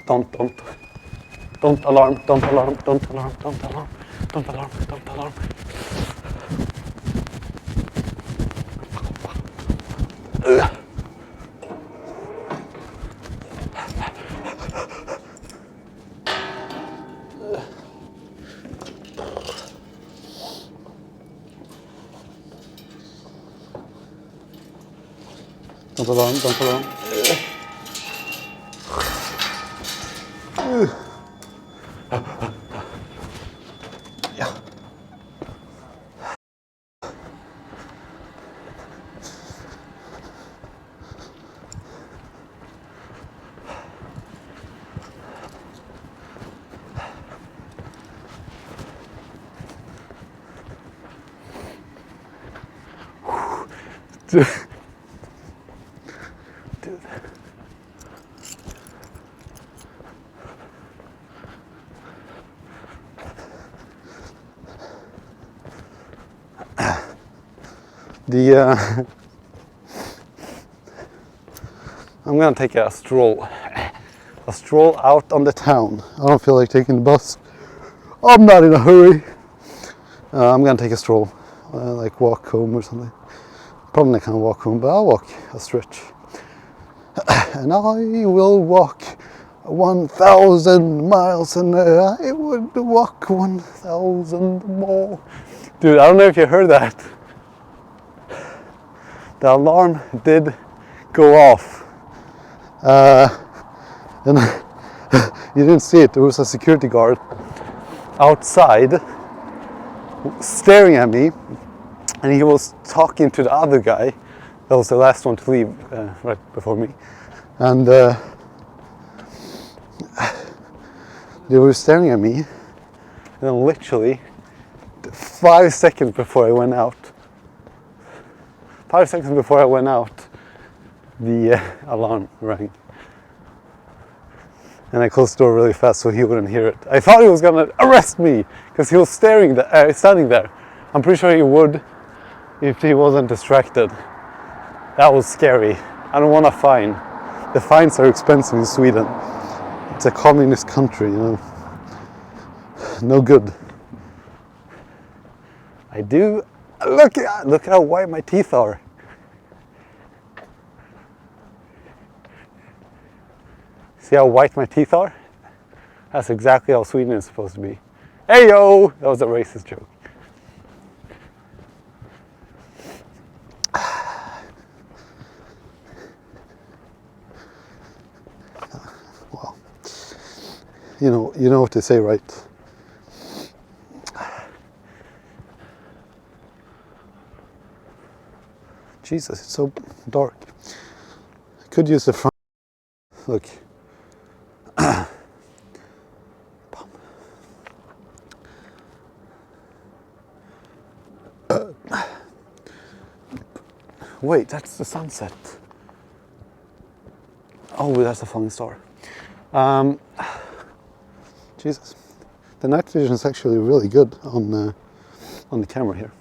Don't alarm, don't alarm, don't alarm, don't alarm, don't alarm, don't alarm. Don't alarm, don't alarm. Yeah. Dude. I'm gonna take a stroll out on the town. I don't feel like taking the bus. I'm not in a hurry. I'm gonna take a stroll, like walk home or something. Probably can't walk home, but I'll walk a stretch. And I will walk 1,000 miles, and I would walk 1,000 more. Dude, I don't know if you heard that. The alarm did go off. And you didn't see it. There was a security guard outside staring at me, and he was talking to the other guy. That was the last one to leave right before me. And they were staring at me, and then literally 5 seconds before I went out, the alarm rang. And I closed the door really fast so he wouldn't hear it. I thought he was gonna arrest me because he was standing there. I'm pretty sure he would if he wasn't distracted. That was scary. I don't want a fine. The fines are expensive in Sweden. It's a communist country, you know. No good. I do. Look how white my teeth are. See how white my teeth are? That's exactly how Sweden is supposed to be. Hey yo! That was a racist joke. Well, you know what they say, right? Jesus, it's so dark. I could use the front. Look. Wait, that's the sunset. Oh, that's a falling star. Jesus, the night vision is actually really good on the camera here.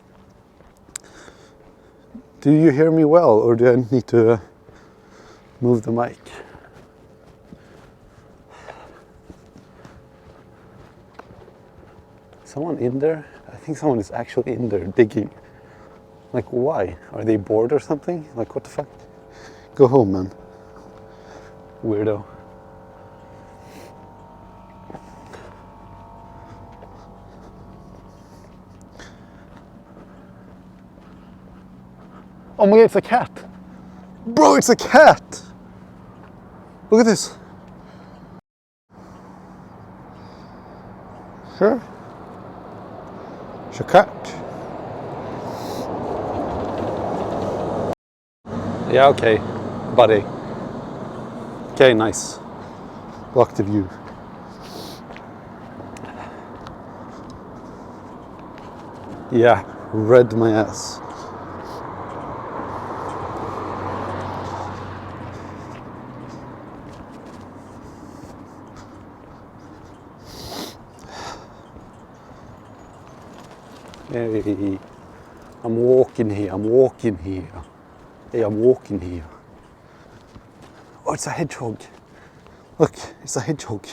Do you hear me well, or do I need to move the mic? Someone in there? I think someone is actually in there digging. Like, why? Are they bored or something? Like, what the fuck? Go home, man. Weirdo. Oh my god, it's a cat! Bro, it's a cat! Look at this. Sure. It's a cat. Yeah, okay, buddy. Okay, nice. Block the view. Yeah, read my ass. Hey, I'm walking here. Hey, I'm walking here. Oh, it's a hedgehog. Look, it's a hedgehog.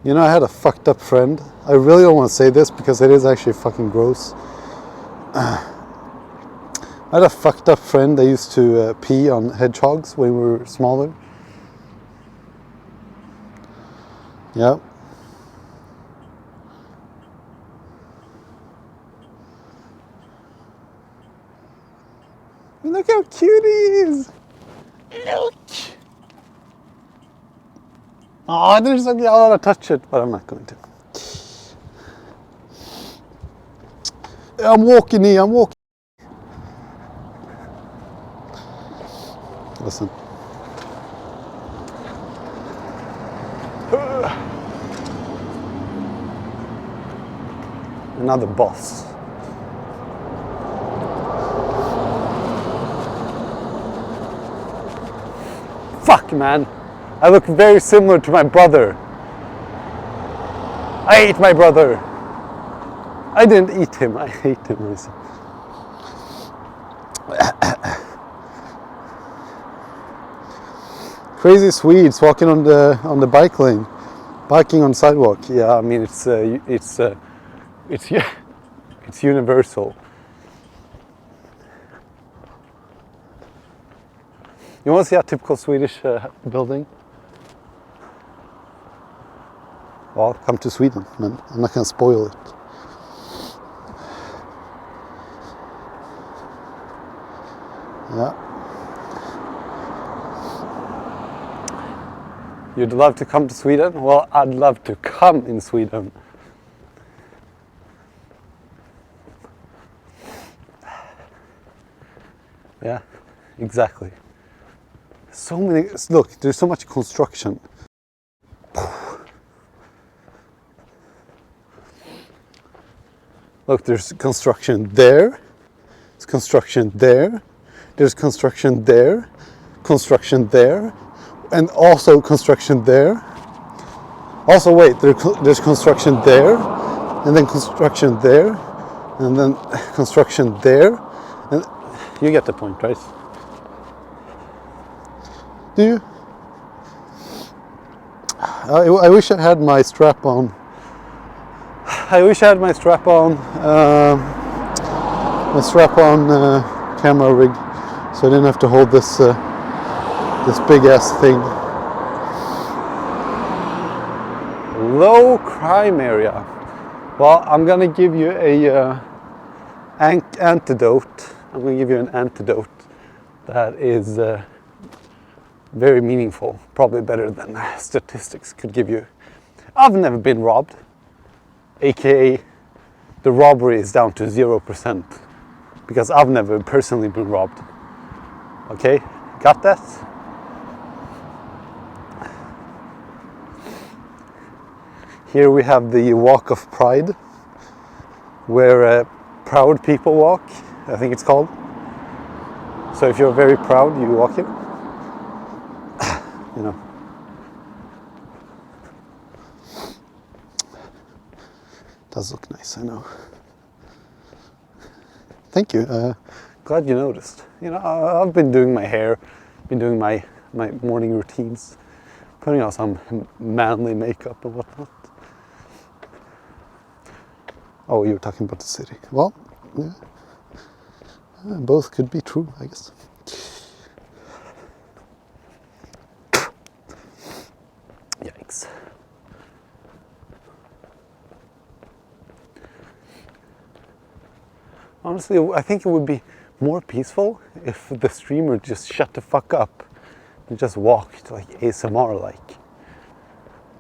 You know, I had a fucked up friend. I really don't want to say this because it is actually fucking gross. I had a fucked up friend that used to pee on hedgehogs when we were smaller. Yeah. Look how cute he is! Look! Oh, I want to touch it, but I'm not going to. I'm walking here, I'm walking. Listen. Another boss. Fuck, man. I look very similar to my brother. I hate my brother. I didn't eat him, I hate him. Crazy Swedes walking on the bike lane, biking on sidewalk. Yeah, I mean it's universal. You want to see a typical Swedish building? Well, come to Sweden, man. I'm not gonna spoil it. Yeah. You'd love to come to Sweden? Well, I'd love to come in Sweden. Yeah, exactly. So many, look, there's so much construction. Look, there's construction there, there's construction there, there's construction there, construction there, and also construction there. Also, wait, there's construction there, and then construction there, and then construction there. And you get the point, right? Do you? I wish I had my strap on. I wish I had my strap-on camera rig, so I didn't have to hold this this big ass thing. Low crime area. Well, I'm gonna give you a antidote. I'm gonna give you an antidote that is very meaningful, probably better than statistics could give you. I've never been robbed. AKA, the robbery is down to 0% because I've never personally been robbed. Okay, got that? Here we have the Walk of Pride, where proud people walk, I think it's called. So if you're very proud, you walk here. You know. Does look nice, I know. Thank you. Glad you noticed. You know, I've been doing my hair, been doing my morning routines, putting on some manly makeup and whatnot. Oh, you were talking about the city. Well, yeah. Both could be true, I guess. Yikes. Honestly, I think it would be more peaceful if the streamer just shut the fuck up and just walked like ASMR like.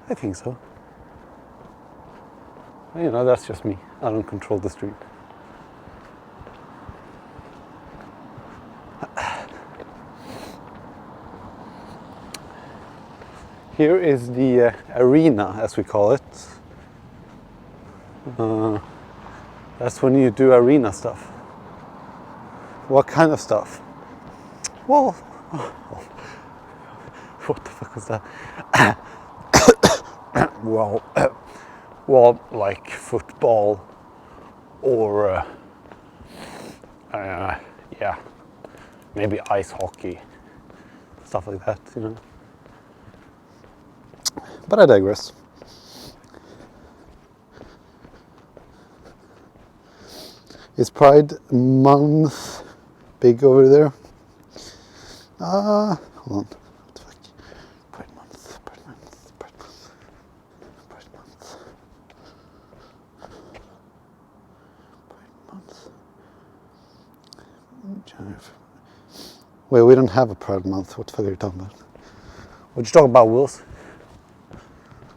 I think so. You know, that's just me. I don't control the stream. Here is the arena, as we call it. That's when you do arena stuff. What kind of stuff? Well, what the fuck was that? Well, like football, or yeah, maybe ice hockey, stuff like that, you know. But I digress. Is Pride Month big over there? Hold on. What the fuck? Pride Month, Pride Month, Pride Month, Pride Month. Pride Month. Wait, we don't have a Pride Month. What the fuck are you talking about? What you talking about, Wills? I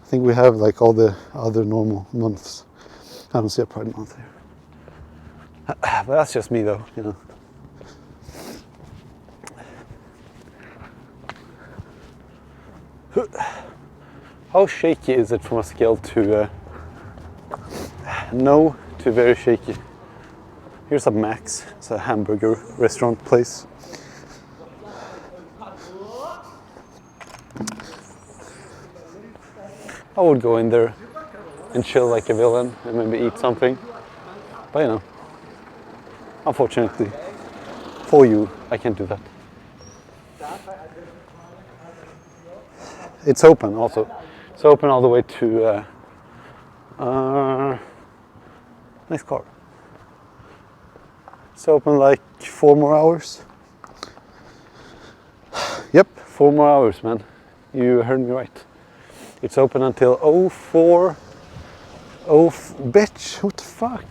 think we have like all the other normal months. I don't see a Pride Month here. But that's just me though, you know. How shaky is it from a scale to no to very shaky? Here's a Max. It's a hamburger restaurant place. I would go in there and chill like a villain and maybe eat something. But you know, unfortunately for you, I can't do that. It's open also. It's open all the way to nice car. It's open like 4 more hours. Yep, 4 more hours, man. You heard me right. It's open until 04. Bitch, what the fuck?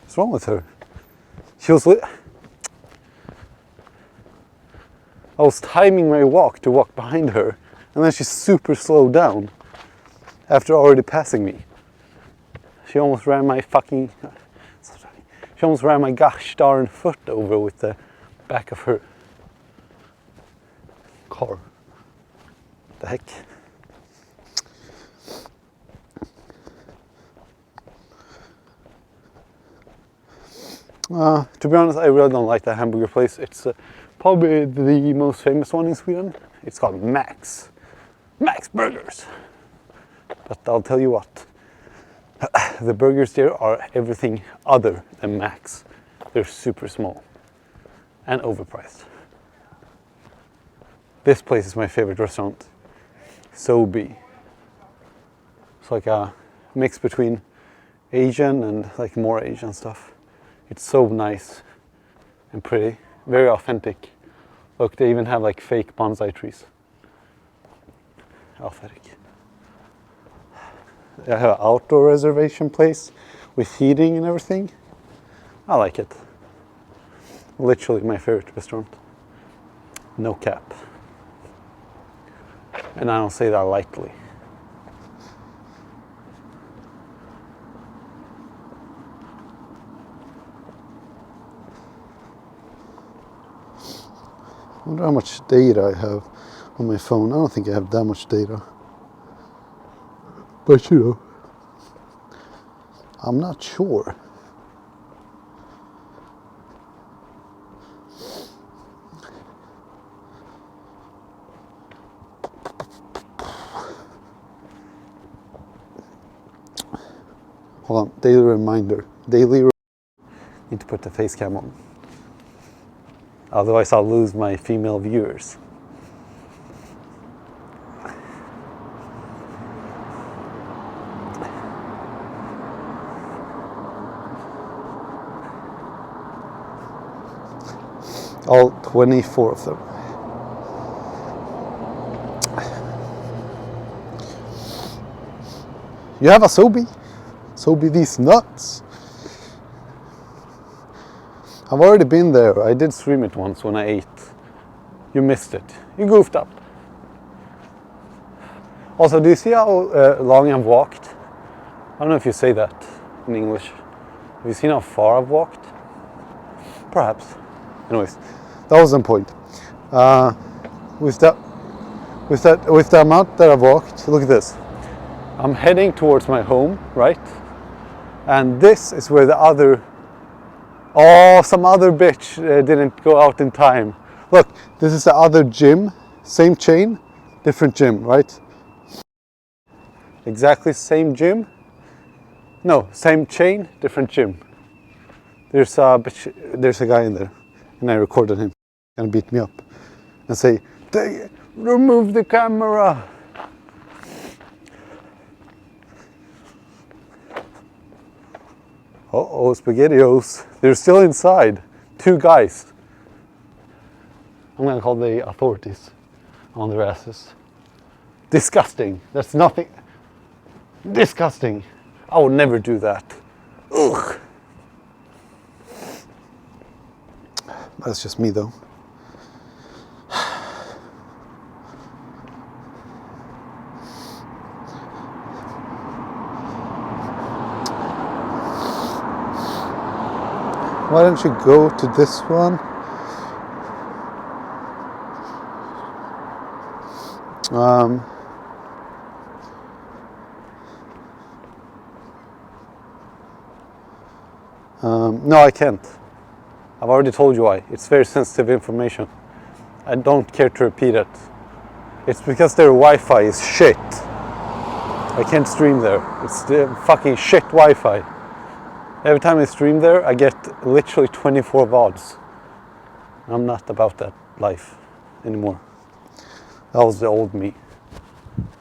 What's wrong with her? She was I was timing my walk to walk behind her, and then she super slowed down after already passing me. She almost ran my fucking... She almost ran my gosh darn foot over with the back of her car. What the heck? To be honest, I really don't like that hamburger place. It's probably the most famous one in Sweden. It's called Max Burgers. But I'll tell you what, the burgers there are everything other than Max. They're super small and overpriced. This place is my favorite restaurant, Sobi. It's like a mix between Asian and like more Asian stuff. It's so nice and pretty, very authentic. Look, they even have like fake bonsai trees. Authentic. They have an outdoor reservation place with heating and everything. I like it. Literally my favorite restaurant. No cap. And I don't say that lightly. I wonder how much data I have on my phone. I don't think I have that much data. But you know, I'm not sure. Hold on, daily reminder. Need to put the face cam on. Otherwise I'll lose my female viewers. All 24 of them. You have a Sobi? Sobi these nuts. I've already been there. I did stream it once when I ate. You missed it. You goofed up. Also, do you see how long I've walked? I don't know if you say that in English. Have you seen how far I've walked? Perhaps. Anyways, that was the point. With the amount that I've walked, look at this. I'm heading towards my home, right? And this is where the other... Oh, some other bitch didn't go out in time. Look, this is the other gym. Same chain, different gym, right? Exactly same gym, No, same chain, different gym. There's a guy in there, and I recorded him. Gonna beat me up and say, remove the camera. Uh-oh, SpaghettiOs. They're still inside. 2 guys. I'm gonna call the authorities on their asses. Disgusting. That's nothing. Disgusting. I would never do that. Ugh. That's just me though. Why don't you go to this one? No, I can't. I've already told you why. It's very sensitive information. I don't care to repeat it. It's because their Wi-Fi is shit. I can't stream there. It's the fucking shit Wi-Fi. Every time I stream there, I get literally 24 VODs. I'm not about that life anymore. That was the old me.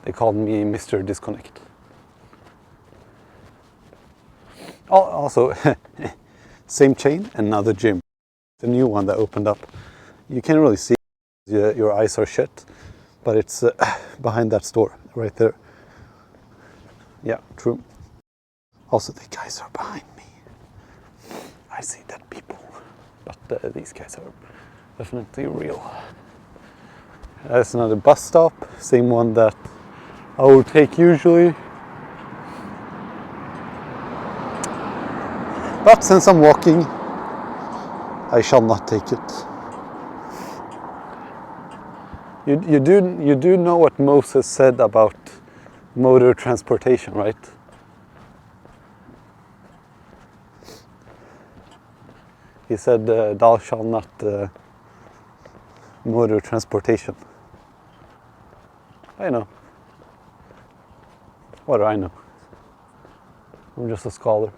They called me Mr. Disconnect. Also, same chain, another gym. The new one that opened up. You can't really see, your eyes are shut, but it's behind that store, right there. Yeah, true. Also, the guys are behind me. I see dead people, but these guys are definitely real. There's another bus stop, same one that I would take usually. But since I'm walking, I shall not take it. You do know what Moses said about motor transportation, right? He said, thou shalt not motor transportation. I know. What do I know? I'm just a scholar.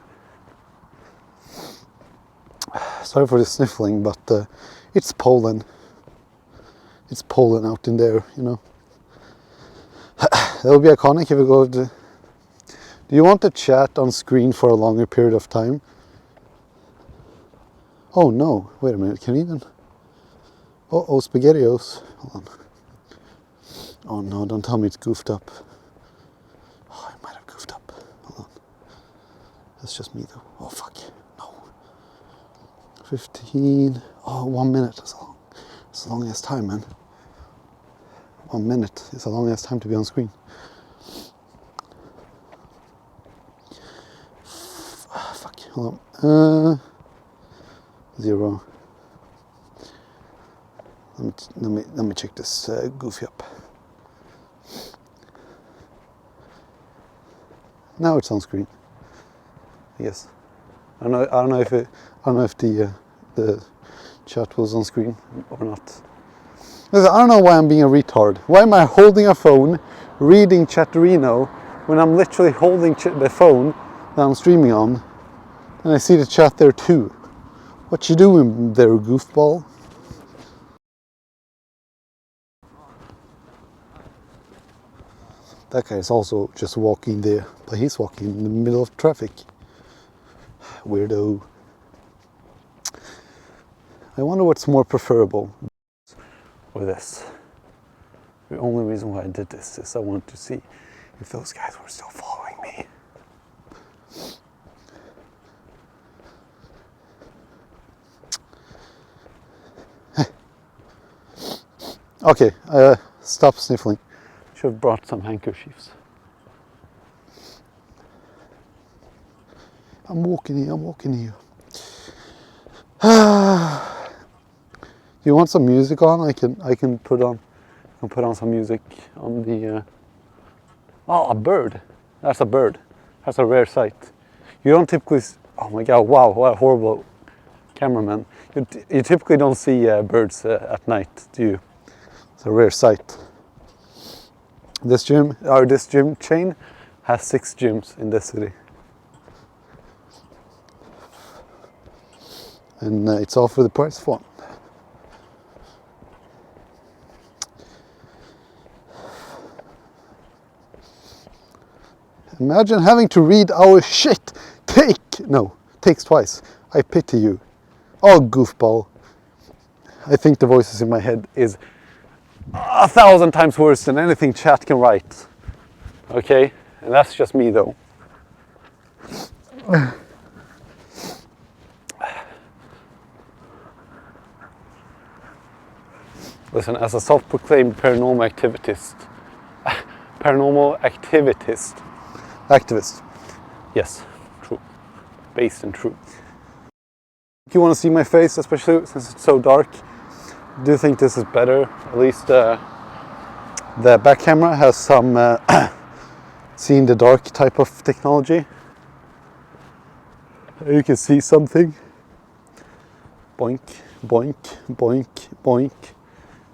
Sorry for the sniffling, but it's pollen. It's pollen out in there, you know. That would be iconic if we go to... Do you want to chat on screen for a longer period of time? Oh no, wait a minute, can we even... Oh, SpaghettiOs. Hold on. Oh no, don't tell me it's goofed up. Oh, I might have goofed up. Hold on. That's just me though. Oh fuck, no. 15, oh, 1 minute. That's a long ass time, man. 1 minute is a long ass time to be on screen. Fuck, hold on. 0. Let me check this goofy up. Now it's on screen. Yes. I don't know if the chat was on screen or not. Listen, I don't know why I'm being a retard. Why am I holding a phone, reading Chatterino, when I'm literally holding the phone that I'm streaming on, and I see the chat there too? What you doing there, goofball? That guy is also just walking there, but he's walking in the middle of traffic. Weirdo. I wonder what's more preferable or this. The only reason why I did this is I wanted to see if those guys were still following me. Okay, stop sniffling. Should have brought some handkerchiefs. I'm walking here. Do you want some music on? I can put on some music on the oh, a bird. That's a bird. That's a rare sight. You don't typically oh my god, wow, what a horrible cameraman. You typically don't see birds at night, do you? It's a rare sight. This gym chain has 6 gyms in this city. and it's all for the price of one. Imagine having to read our shit. Takes twice. I pity you. Oh, goofball. I think the voices in my head is 1,000 times worse than anything chat can write. Okay? And that's just me though. Listen, as a self-proclaimed paranormal activist. Yes, true. Based and true. If you want to see my face, especially since it's so dark, I do think this is better. At least the back camera has some see in the dark type of technology. You can see something. Boink, boink, boink, boink.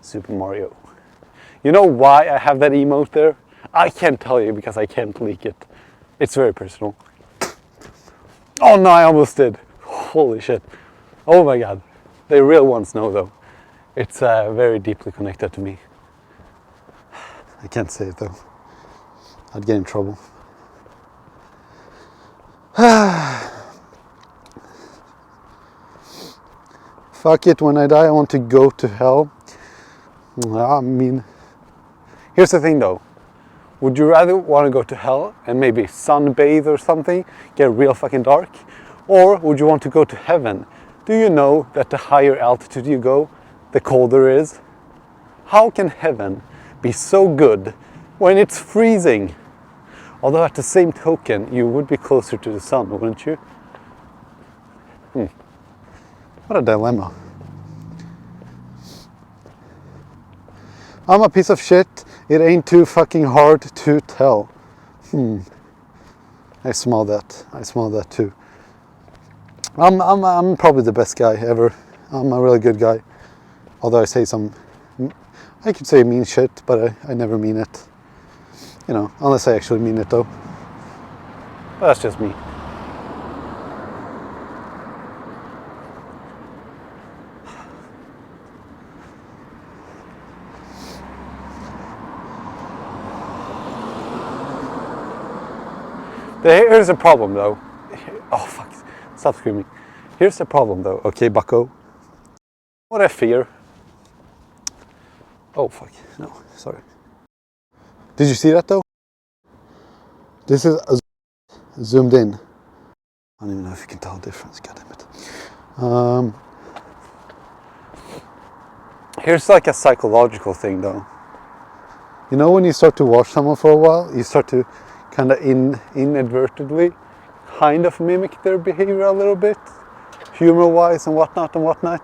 Super Mario. You know why I have that emote there? I can't tell you because I can't leak it. It's very personal. Oh no, I almost did. Holy shit. Oh my god. The real ones know though. It's very deeply connected to me. I can't say it though. I'd get in trouble. Fuck it, when I die I want to go to hell. I mean, here's the thing though. Would you rather want to go to hell and maybe sunbathe or something, get real fucking dark? Or would you want to go to heaven? Do you know that the higher altitude you go, the colder it is? How can heaven be so good when it's freezing? Although at the same token, you would be closer to the sun, wouldn't you? What a dilemma. I'm a piece of shit. It ain't too fucking hard to tell. I smell that. I smell that too. I'm probably the best guy ever. I'm a really good guy. Although I say I could say mean shit, but I never mean it. You know, unless I actually mean it though. But that's just me. Here's a problem though. Oh fuck, stop screaming. Here's the problem though, okay bucko? What I fear. Oh fuck, no, sorry. Did you see that though? This is zoomed in. I don't even know if you can tell the difference, god damn it. Here's like a psychological thing though. You know when you start to watch someone for a while, you start to kind of inadvertently kind of mimic their behavior a little bit, humor-wise and whatnot and whatnot.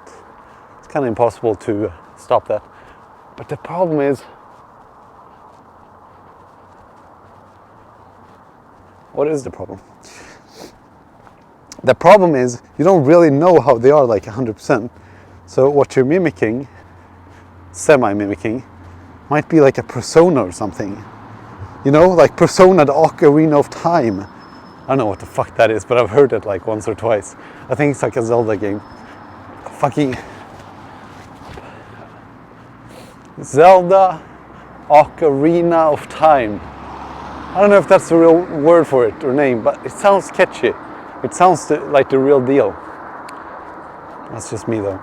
It's kind of impossible to stop that. But the problem is, what is the problem? The problem is you don't really know how they are like 100%. So what you're mimicking, semi-mimicking, might be like a persona or something. You know, like Persona, the Ocarina of Time. I don't know what the fuck that is, but I've heard it like once or twice. I think it's like a Zelda game. Fucking Zelda Ocarina of Time. I don't know if that's the real word for it or name, but it sounds catchy. It sounds like the real deal. That's just me though.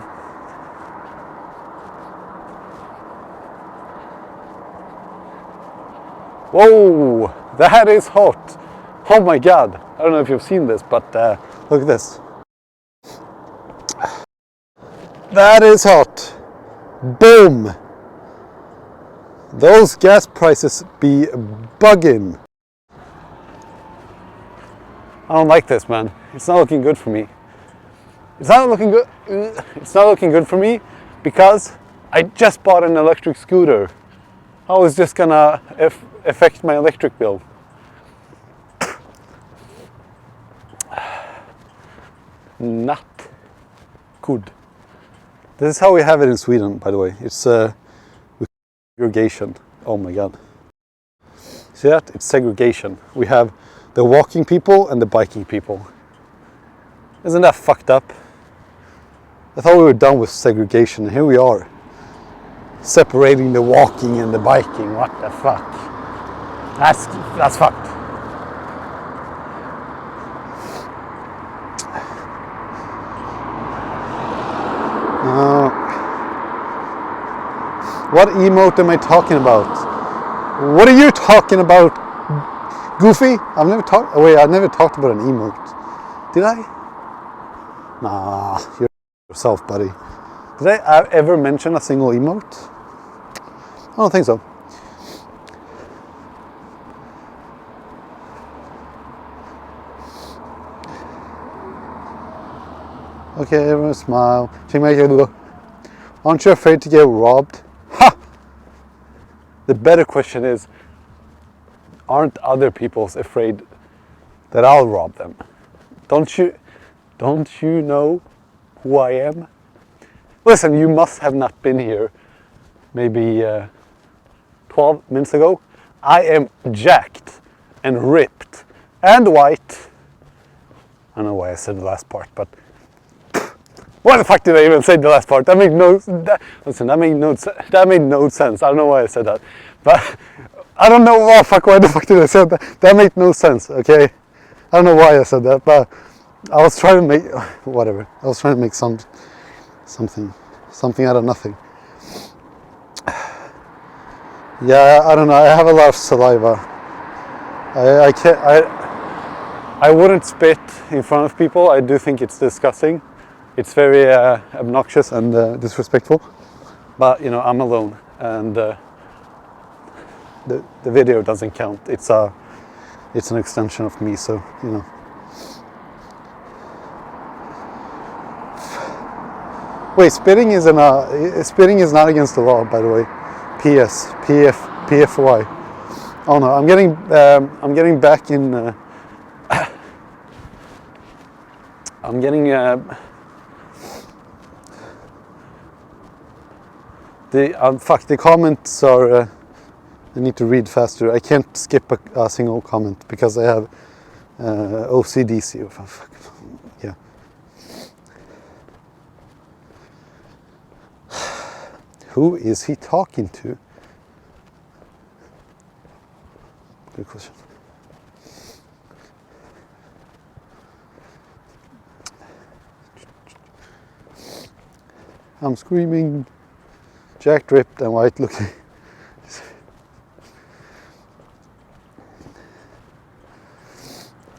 Whoa, that is hot. Oh my god. I don't know if you've seen this, but look at this. That is hot. Boom. Those gas prices be bugging. I don't like this, man. It's not looking good for me. It's not looking good. It's not looking good for me because I just bought an electric scooter. How is this gonna affect my electric bill? Not good. This is how we have it in Sweden, by the way. It's segregation. Oh my god. See that? It's segregation. We have the walking people and the biking people. Isn't that fucked up? I thought we were done with segregation. Here we are, separating the walking and the biking. What the fuck? That's fucked. What emote am I talking about? What are you talking about, Goofy? I've never talked. Oh wait, I never talked about an emote. Did I? Nah, you're yourself, buddy. Did I ever mention a single emote? I don't think so. Okay, everyone smile. Aren't you afraid to get robbed? Ha! The better question is, aren't other people afraid that I'll rob them? Don't you know who I am? Listen, you must have not been here maybe 12 minutes ago. I am jacked and ripped and white. I don't know why I said the last part, but why the fuck did I even say the last part? That made no sense. I don't know why I said that, but I don't know why the fuck did I say that? That made no sense. Okay, I don't know why I said that, but I was trying to make whatever. I was trying to make something out of nothing. Yeah, I don't know. I have a lot of saliva. I can't. I wouldn't spit in front of people. I do think it's disgusting. It's very obnoxious and disrespectful. But you know, I'm alone, and the video doesn't count. It's an extension of me. So you know. Wait, spitting is not against the law, by the way. PFY. Oh no, I'm getting back in. I'm getting the comments are. I need to read faster. I can't skip a single comment because I have OCD. Yeah. Who is he talking to? Good question. I'm screaming, jacked, ripped, and white looking.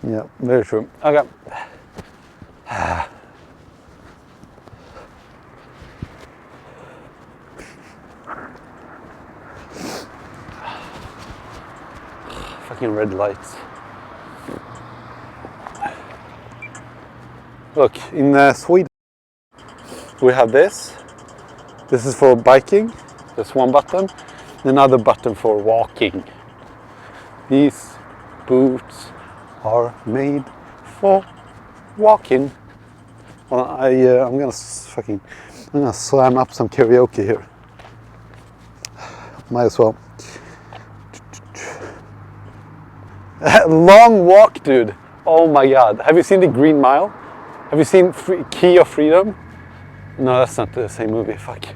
Yeah, very true. Okay. Fucking red lights. Look, in Sweden we have this. This is for biking. There's one button. Another button for walking. These boots are made for walking. Well, I'm gonna slam up some karaoke here. Might as well. Long walk, dude. Oh my god. Have you seen the Green Mile? Have you seen Key of Freedom? No, that's not the same movie. Fuck.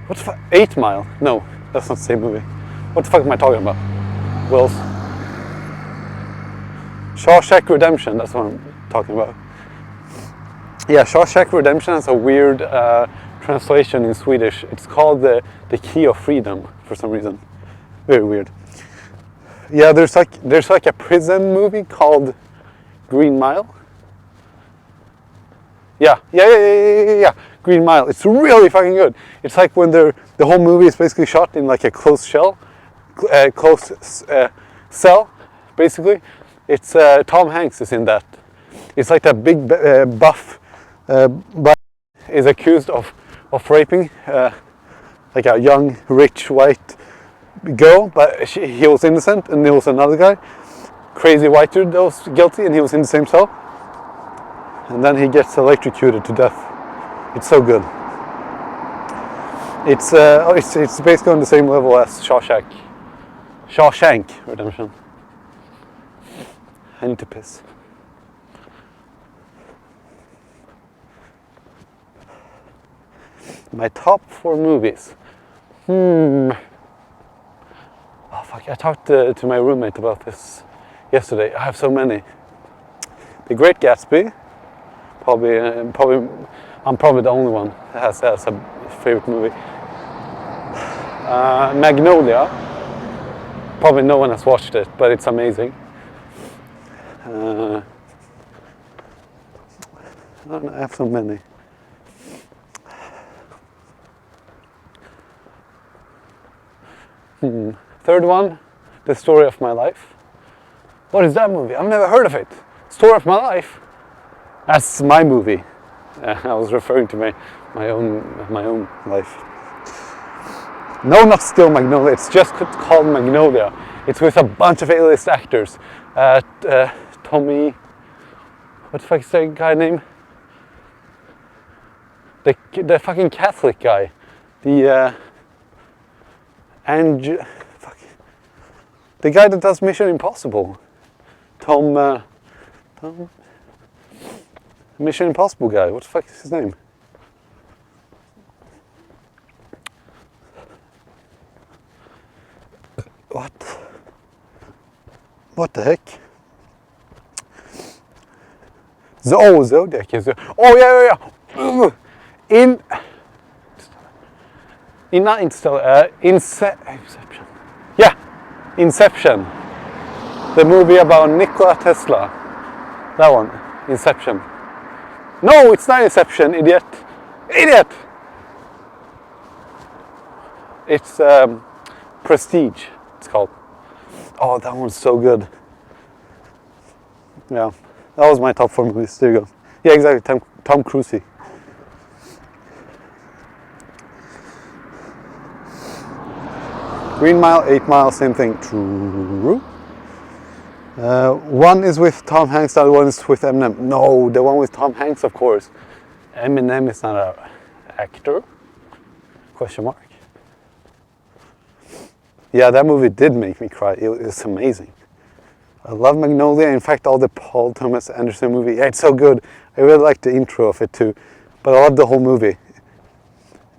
What the fuck? 8 Mile? No, that's not the same movie. What the fuck am I talking about? Wills. Shawshank Redemption, that's what I'm talking about. Yeah, Shawshank Redemption has a weird translation in Swedish. It's called the Key of Freedom for some reason. Very weird. Yeah, there's like a prison movie called Green Mile. Yeah. Green Mile. It's really fucking good. It's like when the whole movie is basically shot in like a closed cell, basically. It's Tom Hanks is in that. It's like that big buff, but is accused of raping like a young, rich, white girl, but he was innocent, and there was another guy, crazy white dude that was guilty, and he was in the same cell. And then he gets electrocuted to death. It's so good. It's basically on the same level as Shawshank Redemption. I need to piss. My top 4 movies. Oh fuck! I talked to my roommate about this yesterday. I have so many. The Great Gatsby. Probably, I'm probably the only one that has a favorite movie. Magnolia. Probably no one has watched it, but it's amazing. I have so many. Third one, The Story of My Life. What is that movie? I've never heard of it. Story of My Life. That's my movie. I was referring to my own life. No, not still Magnolia. It's just called Magnolia. It's with a bunch of A-list actors. Tommy, what the fuck is that guy name? The fucking Catholic guy. The the guy that does Mission Impossible. Tom Mission Impossible guy. What the fuck is his name? What the heck? Zodiac. Oh yeah. Inception. Yeah, Inception. The movie about Nikola Tesla. That one, Inception. No, it's not Inception, idiot. It's Prestige. It's called. Oh, that one's so good. Yeah, that was my top 4 movies. There you go. Yeah, exactly. Tom Cruise. Green Mile, 8 Mile, same thing. True. One is with Tom Hanks, the other one is with Eminem. No, the one with Tom Hanks, of course. Eminem is not an actor? Question mark. Yeah, that movie did make me cry. It was amazing. I love Magnolia. In fact, all the Paul Thomas Anderson movie. Yeah, it's so good. I really like the intro of it too. But I love the whole movie.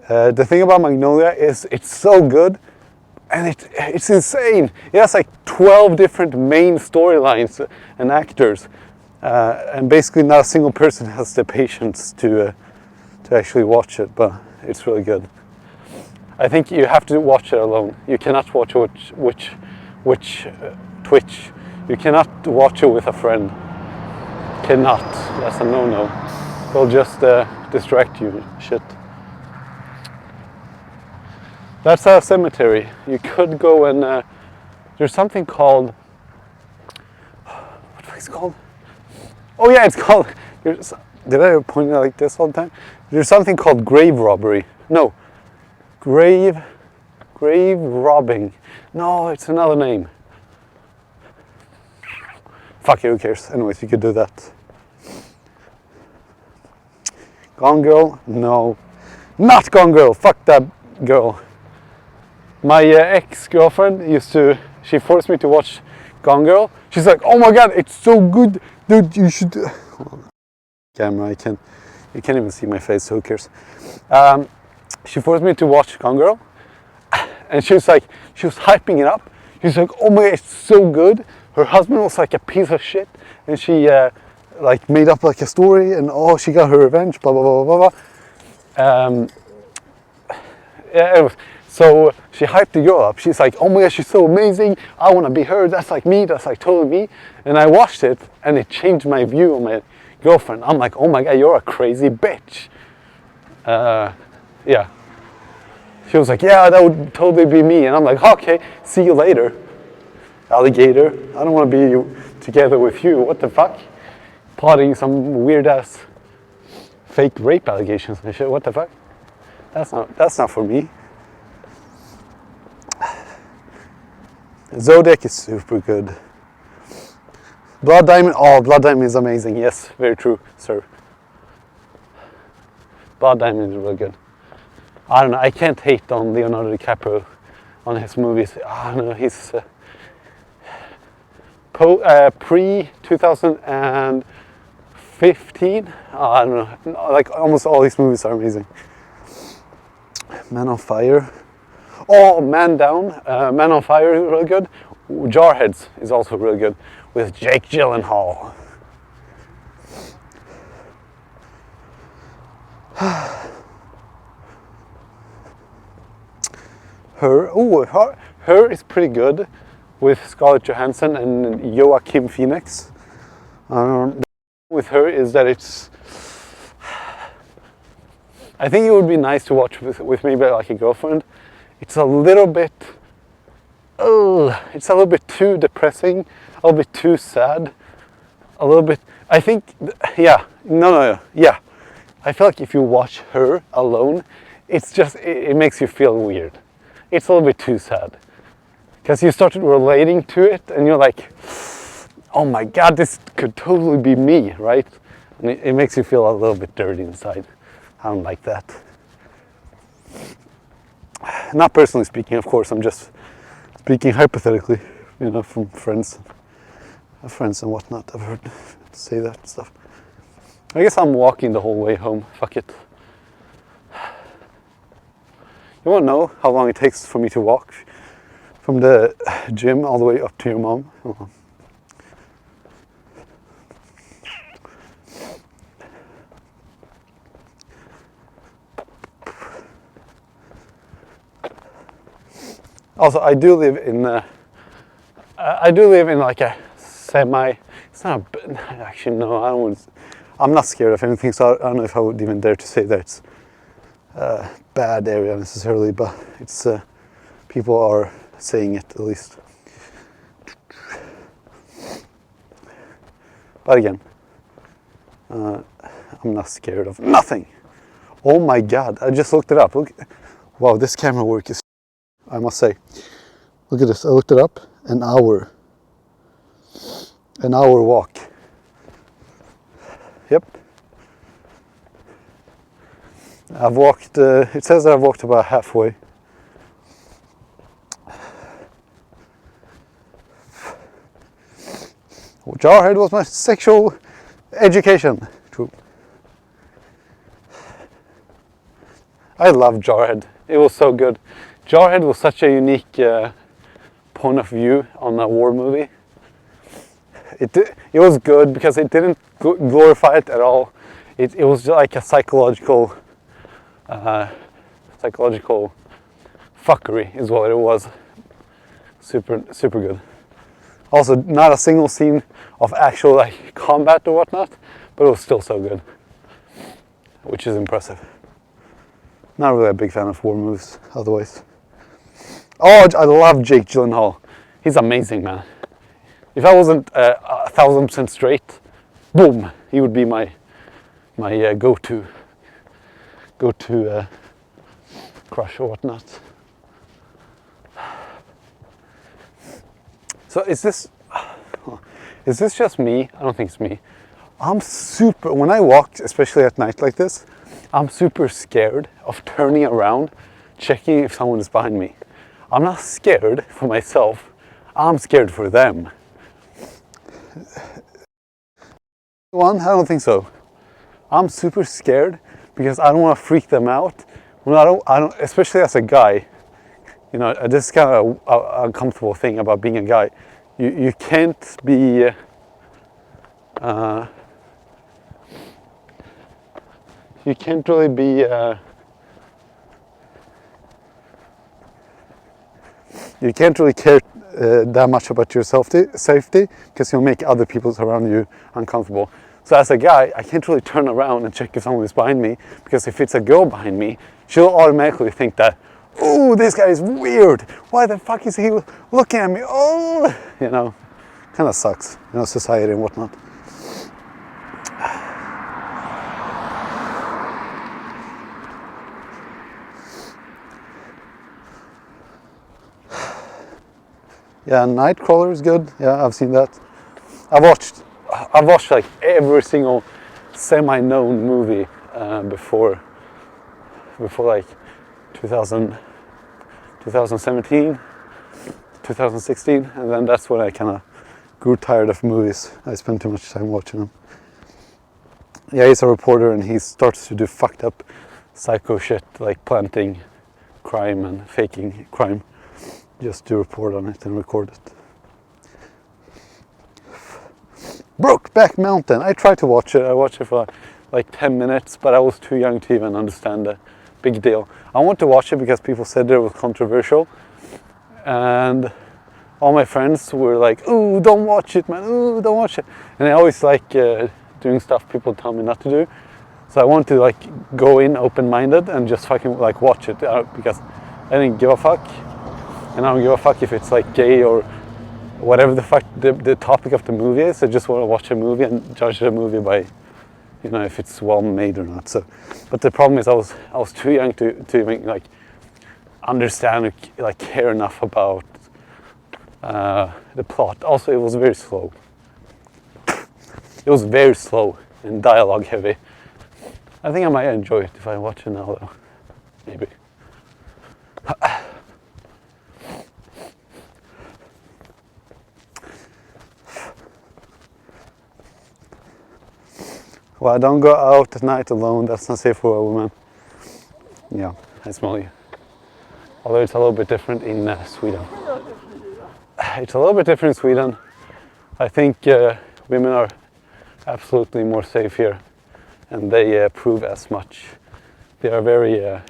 The thing about Magnolia is it's so good. And it's insane. It has like 12 different main storylines and actors. And basically not a single person has the patience to actually watch it. But it's really good. I think you have to watch it alone. You cannot watch it Twitch. You cannot watch it with a friend. Cannot. That's a no-no. They'll just distract you. Shit. That's a cemetery. You could go and there's something called. What is it called? Oh yeah, it's called. Did I point it like this all the time? There's something called grave robbery. No. Grave robbing. No, it's another name. Fuck it, who cares? Anyways, you could do that. Gone Girl? No. Not Gone Girl! Fuck that girl. My ex-girlfriend she forced me to watch Gone Girl. She's like, oh my god, it's so good. Dude, you should... Camera, you can't even see my face, so who cares? She forced me to watch Gone Girl, and she was hyping it up. She was like, oh my god, it's so good. Her husband was like a piece of shit, and she like made up like a story, and she got her revenge, blah blah blah blah blah. Yeah, so she hyped the girl up. She's like, oh my god, she's so amazing. I want to be her. That's like me. That's like totally me. And I watched it, and it changed my view of my girlfriend. I'm like, oh my god, you're a crazy bitch. Yeah. She was like, yeah, that would totally be me. And I'm like, okay, see you later, alligator. I don't want to be together with you. What the fuck? Plotting some weird ass fake rape allegations and shit. What the fuck? That's not for me. Zodiac is super good. Blood Diamond. Oh, Blood Diamond is amazing. Yes, very true, sir. Blood Diamond is really good. I don't know. I can't hate on Leonardo DiCaprio on his movies. I don't know. He's pre 2015. I don't know. Like almost all his movies are amazing. Man on Fire. Oh, Man Down. Man on Fire is really good. Jarheads is also really good with Jake Gyllenhaal. Her is pretty good with Scarlett Johansson and Joaquin Phoenix. With her is that I think it would be nice to watch with maybe like a girlfriend. It's a little bit, it's a little bit too depressing, a little bit too sad, a little bit. I think, yeah. I feel like if you watch her alone, it's just it makes you feel weird. It's a little bit too sad because you started relating to it, and you're like, oh my god, this could totally be me, right? And it makes you feel a little bit dirty inside. I don't like that. Not personally speaking, of course. I'm just speaking hypothetically, you know, from friends and whatnot. I've heard say that stuff. I guess I'm walking the whole way home. Fuck it. You want to know how long it takes for me to walk from the gym all the way up to your mom? Also, I do live in like a semi. It's not actually no. I'm not scared of anything, so I don't know if I would even dare to say that it's a bad area necessarily, but it's people are saying it at least. But again, I'm not scared of nothing. Oh my god! I just looked it up. Look, wow, this camera work is. I must say, look at this. I looked it up. An hour walk. Yep. I've walked. It says that I've walked about halfway. Jarhead was my sexual education. True. I love Jarhead. It was so good. Jarhead was such a unique point of view on a war movie. It was good because it didn't glorify it at all. It was like a psychological fuckery is what it was. Super good. Also, not a single scene of actual like combat or whatnot, but it was still so good, which is impressive. Not really a big fan of war movies otherwise. Oh, I love Jake Gyllenhaal. He's amazing, man. If I wasn't 1,000% straight, boom, he would be my go-to crush or whatnot. So is this just me? I don't think it's me. When I walk, especially at night like this, I'm super scared of turning around, checking if someone is behind me. I'm not scared for myself, I'm scared for them. I don't think so. I'm super scared because I don't want to freak them out. I don't, especially as a guy. You know, this is kind of an uncomfortable thing about being a guy. You can't be. You can't really be. You can't really care that much about your safety because you'll make other people around you uncomfortable. So as a guy, I can't really turn around and check if someone is behind me because if it's a girl behind me, she'll automatically think that, oh, this guy is weird. Why the fuck is he looking at me? Oh, you know, kind of sucks, you know, society and whatnot. Yeah, Nightcrawler is good. Yeah, I've seen that. I've watched like every single semi-known movie before like 2017, 2016, and then that's when I kind of grew tired of movies. I spent too much time watching them. Yeah, he's a reporter and he starts to do fucked up psycho shit like planting crime and faking crime just to report on it and record it. Brokeback Mountain. I tried to watch it. I watched it for like 10 minutes, but I was too young to even understand the big deal. I wanted to watch it because people said it was controversial, and all my friends were like, "Ooh, don't watch it, man! Ooh, don't watch it!" And I always like doing stuff people tell me not to do. So I wanted to like go in open-minded and just fucking like watch it because I didn't give a fuck, and I don't give a fuck if it's like gay or whatever the fuck the topic of the movie is. I just want to watch a movie and judge the movie by, you know, if it's well made or not. So, but the problem is I was too young to even like understand or like care enough about the plot. Also, it was very slow. It was very slow and dialogue heavy. I think I might enjoy it if I watch it now, though. Maybe. Well, don't go out at night alone. That's not safe for a woman. Yeah, I smell you. Although it's a little bit different in Sweden. It's a little bit different in Sweden. I think women are absolutely more safe here, and they prove as much. They are very, yeah,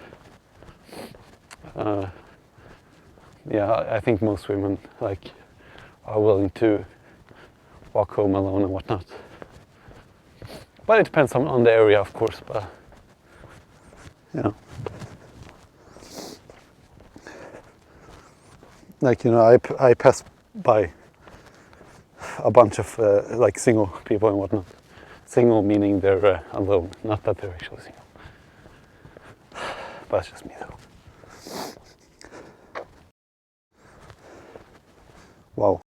I think most women like are willing to walk home alone and whatnot. But it depends on the area, of course, but, you know. Like, you know, I pass by a bunch of, like, single people and whatnot. Single meaning they're alone, not that they're actually single. But that's just me, though. Wow.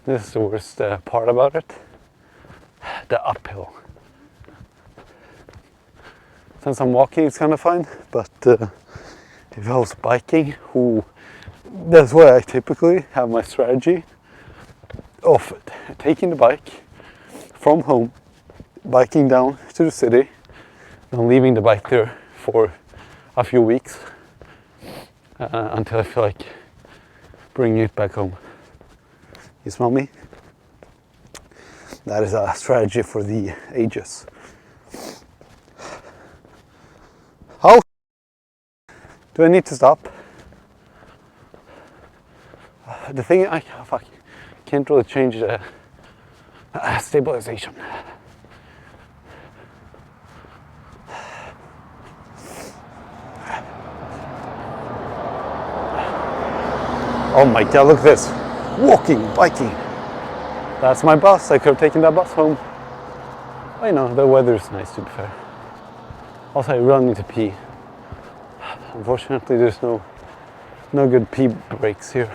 This is the worst part about it, the uphill. Since I'm walking, it's kind of fine, but if I was biking, that's why I typically have my strategy of taking the bike from home, biking down to the city, and leaving the bike there for a few weeks until I feel like bringing it back home. You smell me? That is a strategy for the ages. How do I need to stop? The thing, I can't really change the stabilization. Oh my god, look at this. Walking, biking. That's my bus. I could have taken that bus home. Oh, you know, the weather is nice, to be fair. Also, I really need to pee. Unfortunately, there's no good pee breaks here.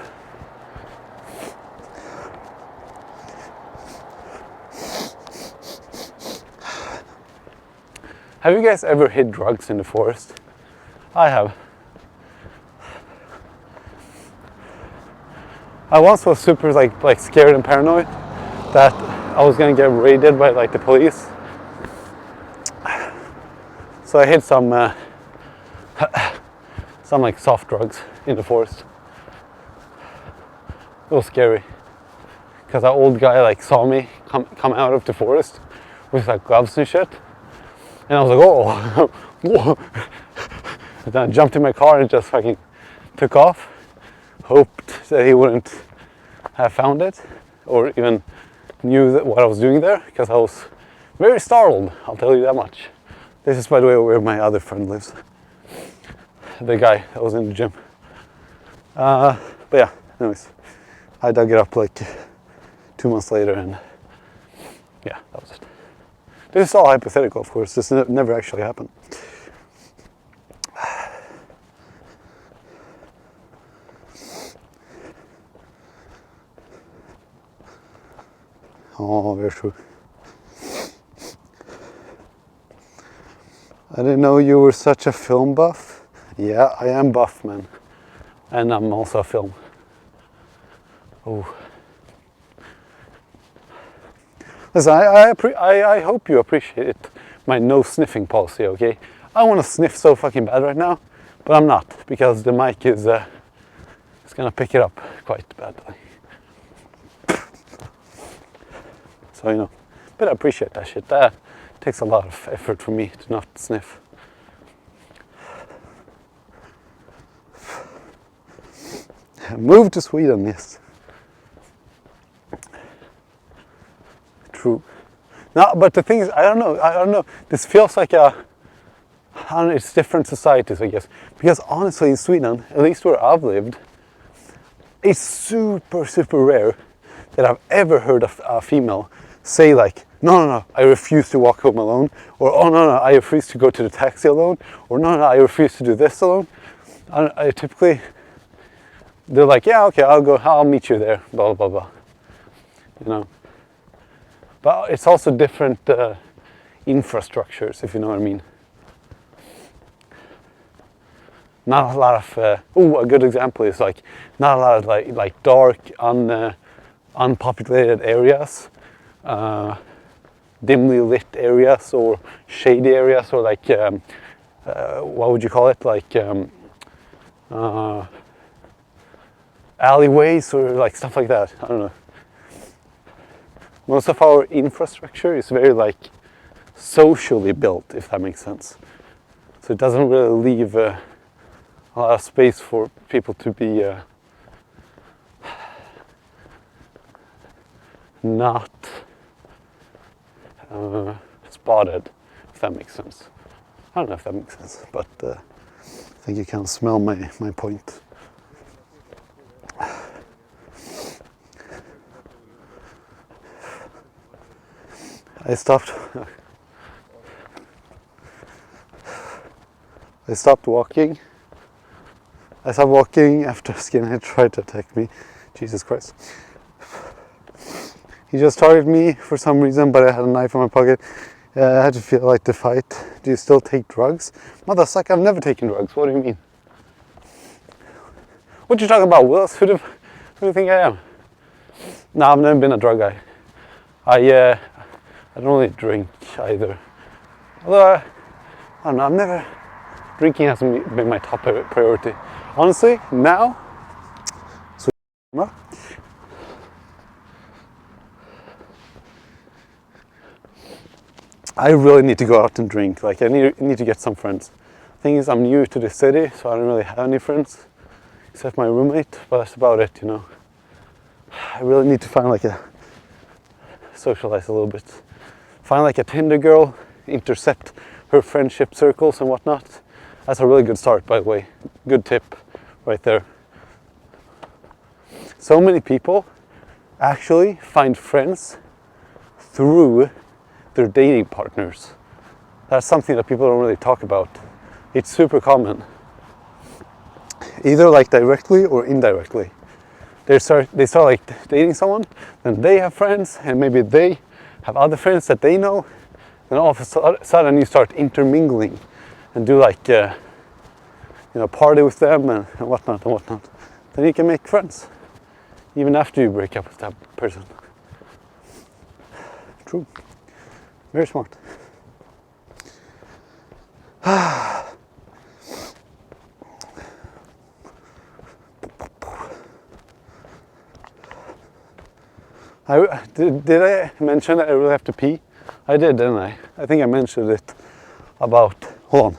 Have you guys ever hid drugs in the forest? I have. I once was super like scared and paranoid that I was gonna get raided by like the police. So I hid some like soft drugs in the forest. It was scary because that old guy like saw me come out of the forest with like gloves and shit, and I was like, oh, whoa. And then I jumped in my car and just fucking took off. Hoped that he wouldn't have found it or even knew what I was doing there, because I was very startled, I'll tell you that much. This is, by the way, where my other friend lives. The guy that was in the gym. But yeah, anyways, I dug it up like 2 months later, and yeah, that was it. This is all hypothetical, of course. This never actually happened. Oh, very true. I didn't know you were such a film buff. Yeah, I am buff, man. And I'm also a film. Oh. Listen, I hope you appreciate my no sniffing policy, okay? I want to sniff so fucking bad right now, but I'm not, because the mic is it's gonna pick it up quite badly. So, you know, but I appreciate that shit. That takes a lot of effort for me to not sniff. Move to Sweden, yes. True. No, but the thing is, I don't know. This feels like it's different societies, I guess. Because honestly, in Sweden, at least where I've lived, it's super, super rare that I've ever heard a female say like, no, I refuse to walk home alone, or oh no, I refuse to go to the taxi alone, or no, I refuse to do this alone. I typically, they're like, yeah, okay, I'll meet you there, blah, blah, blah, you know. But it's also different infrastructures, if you know what I mean. Not a lot of, a good example is like, not a lot of like dark, unpopulated areas, dimly lit areas, or shady areas, or like, what would you call it? Like, alleyways, or like stuff like that. I don't know. Most of our infrastructure is very like socially built, if that makes sense. So it doesn't really leave a lot of space for people to be not spotted, if that makes sense. I don't know if that makes sense, but I think you can smell my point. I stopped walking. I stopped walking after a skinhead tried to attack me. Jesus Christ. He just targeted me for some reason, but I had a knife in my pocket. I had to feel like the fight. Do you still take drugs? Motherfucker, I've never taken drugs. What do you mean? What you talking about, Willis? Who do you think I am? No, I've never been a drug guy. I don't really drink either. Although, I don't know, drinking hasn't been my top priority. Honestly, now, I really need to go out and drink. Like, I need to get some friends. Thing is, I'm new to the city, so I don't really have any friends, except my roommate, but that's about it, you know. I really need to socialize a little bit. Find like a Tinder girl, intercept her friendship circles and whatnot. That's a really good start, by the way. Good tip right there. So many people actually find friends through their dating partners. That's something that people don't really talk about. It's super common. Either like directly or indirectly. They start like dating someone, then they have friends, and maybe they have other friends that they know, and all of a sudden you start intermingling and do like, party with them and whatnot and whatnot. Then you can make friends, even after you break up with that person. True. Very smart. Did I mention that I really have to pee? I did, didn't I? I think I mentioned it about, hold on.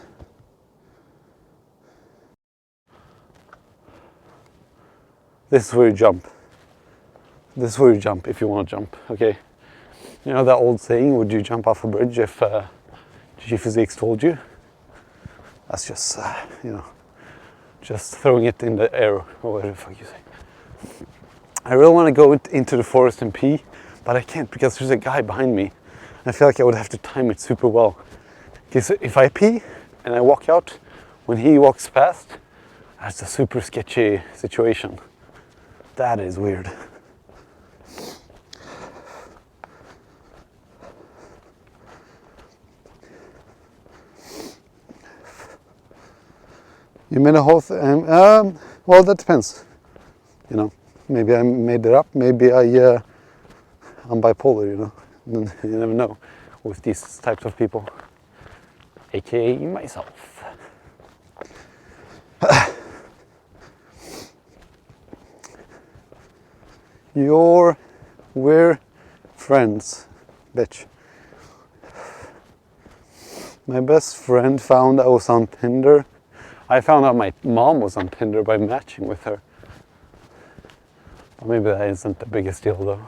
This is where you jump. This is where you jump if you want to jump, okay? You know that old saying, would you jump off a bridge if G-Physics told you? That's just, just throwing it in the air, or whatever the fuck you say. I really want to go into the forest and pee, but I can't because there's a guy behind me. I feel like I would have to time it super well. Because if I pee and I walk out when he walks past, that's a super sketchy situation. That is weird. You made a whole thing. Well, that depends. You know, maybe I made it up. Maybe I'm bipolar. You know, You never know with these types of people, aka myself. We're friends, bitch. My best friend found I was on Tinder. I found out my mom was on Tinder by matching with her. Or maybe that isn't the biggest deal though.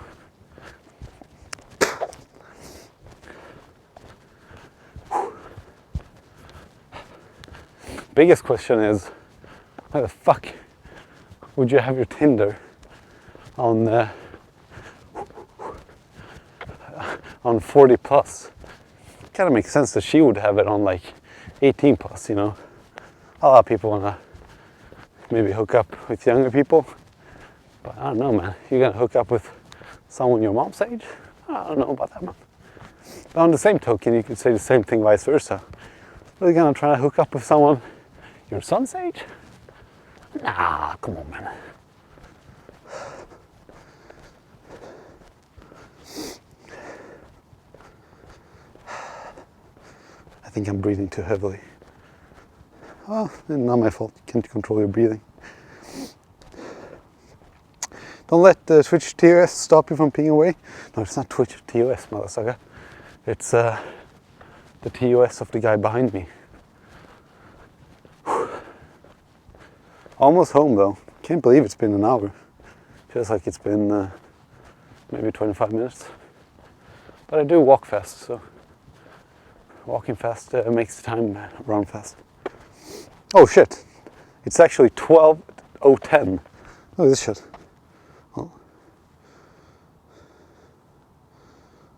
Biggest question is, why the fuck would you have your Tinder on 40 plus? Kind of makes sense that she would have it on like 18 plus, you know. A lot of people wanna maybe hook up with younger people, but I don't know, man. You're gonna hook up with someone your mom's age? I don't know about that, man. But on the same token, you could say the same thing vice versa. Really gonna try to hook up with someone your son's age? Nah, come on, man. I think I'm breathing too heavily. Oh, not my fault. You can't control your breathing. Don't let the Twitch TOS stop you from peeing away. No, it's not Twitch TOS, motherfucker. It's the TOS of the guy behind me. Almost home though. Can't believe it's been an hour. Feels like it's been maybe 25 minutes. But I do walk fast, so walking fast makes the time run fast. Oh shit! It's actually 12:10. Look at this shit. Oh.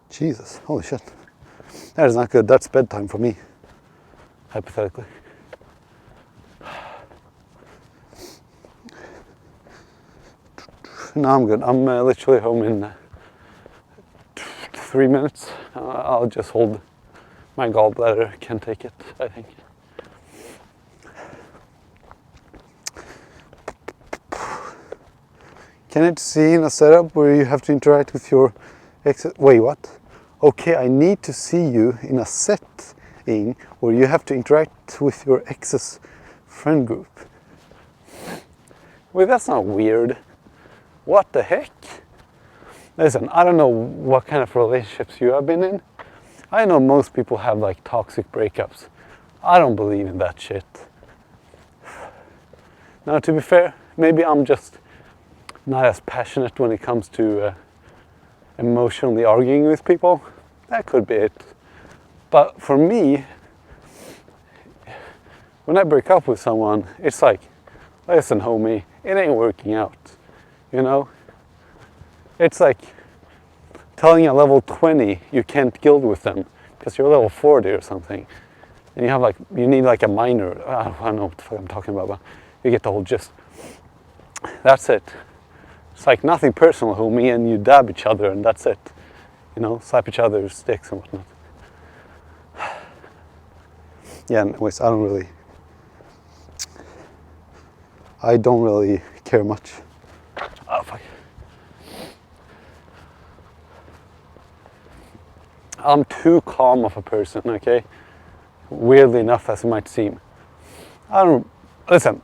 Jesus, holy shit. That is not good. That's bedtime for me, hypothetically. No, I'm good. I'm literally home in 3 minutes. I'll just hold my gallbladder. Can take it, I think. Can it see in a setup where you have to interact with your ex? Wait, what? Okay, I need to see you in a setting where you have to interact with your ex's friend group. Wait, that's not weird. What the heck? Listen, I don't know what kind of relationships you have been in. I know most people have like toxic breakups. I don't believe in that shit. Now, to be fair, maybe I'm just not as passionate when it comes to emotionally arguing with people. That could be it. But for me, when I break up with someone, it's like, listen, homie, it ain't working out. You know? It's like telling a level 20 you can't guild with them because you're level 40 or something. And you need like a minor. I don't know what the fuck I'm talking about, but you get the whole gist. That's it. It's like nothing personal, homie, and you dab each other and that's it. You know, slap each other's sticks and whatnot. Yeah, anyways, I don't really care much. Oh, fuck. I'm too calm of a person, okay? Weirdly enough, as it might seem. Listen,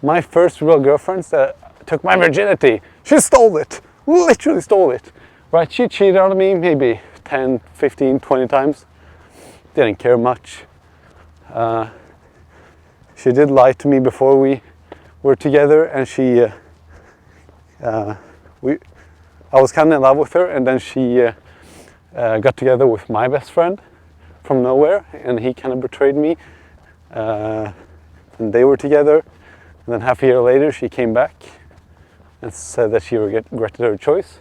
my first real girlfriend that took my virginity, she stole it. Literally stole it. Right, she cheated on me maybe 10, 15, 20 times. Didn't care much. She did lie to me before we were together, and I was kind of in love with her, and then she got together with my best friend from nowhere, and he kind of betrayed me. And they were together, and then half a year later she came back and said that she regretted her choice.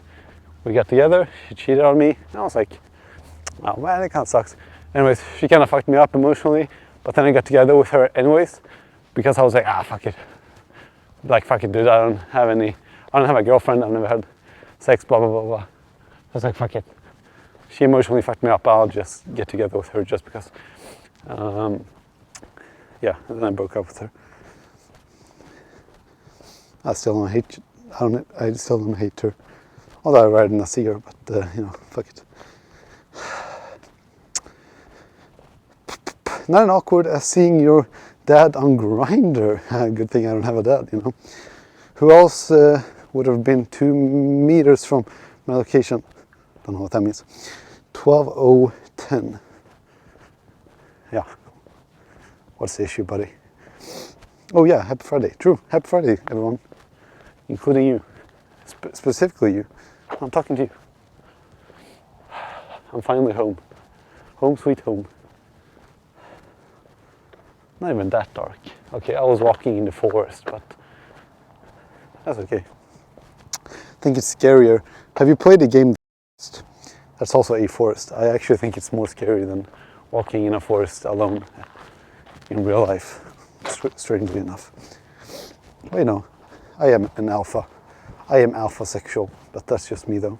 We got together, she cheated on me, and I was like, oh man, it kind of sucks. Anyways, she kind of fucked me up emotionally, but then I got together with her anyways, because I was like, fuck it. Like, fuck it, dude, I don't have a girlfriend, I've never had sex, blah, blah, blah, blah. I was like, fuck it. She emotionally fucked me up, I'll just get together with her just because. Yeah, and then I broke up with her. I still don't hate her. Although I rather not see her, but you know, fuck it. not as awkward as seeing your dad on Grindr. Good thing I don't have a dad, you know. Who else would have been 2 meters from my location? Don't know what that means. 12:10. Yeah. What's the issue, buddy? Oh yeah, happy Friday. True. Happy Friday, everyone. Including you. Specifically you. I'm talking to you. I'm finally home. Home sweet home. Not even that dark. Okay, I was walking in the forest, but that's okay. I think it's scarier. Have you played a game that's also a forest? I actually think it's more scary than walking in a forest alone in real life, strangely enough. Well, no, I am an alpha. I am alpha sexual, but that's just me though.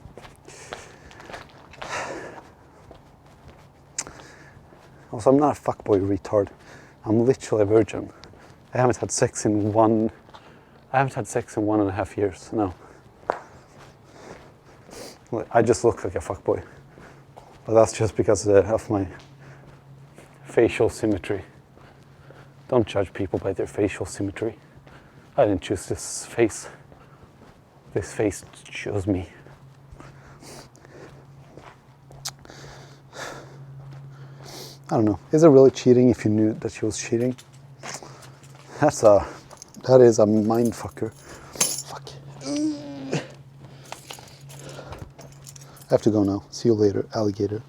Also, I'm not a fuckboy retard. I'm literally a virgin. I haven't had sex in 1.5 years, no. I just look like a fuckboy. But that's just because of my facial symmetry. Don't judge people by their facial symmetry. I didn't choose this face. This face chose me. I don't know. Is it really cheating if you knew that she was cheating? That is a mind fucker. Fuck. I have to go now. See you later, alligator.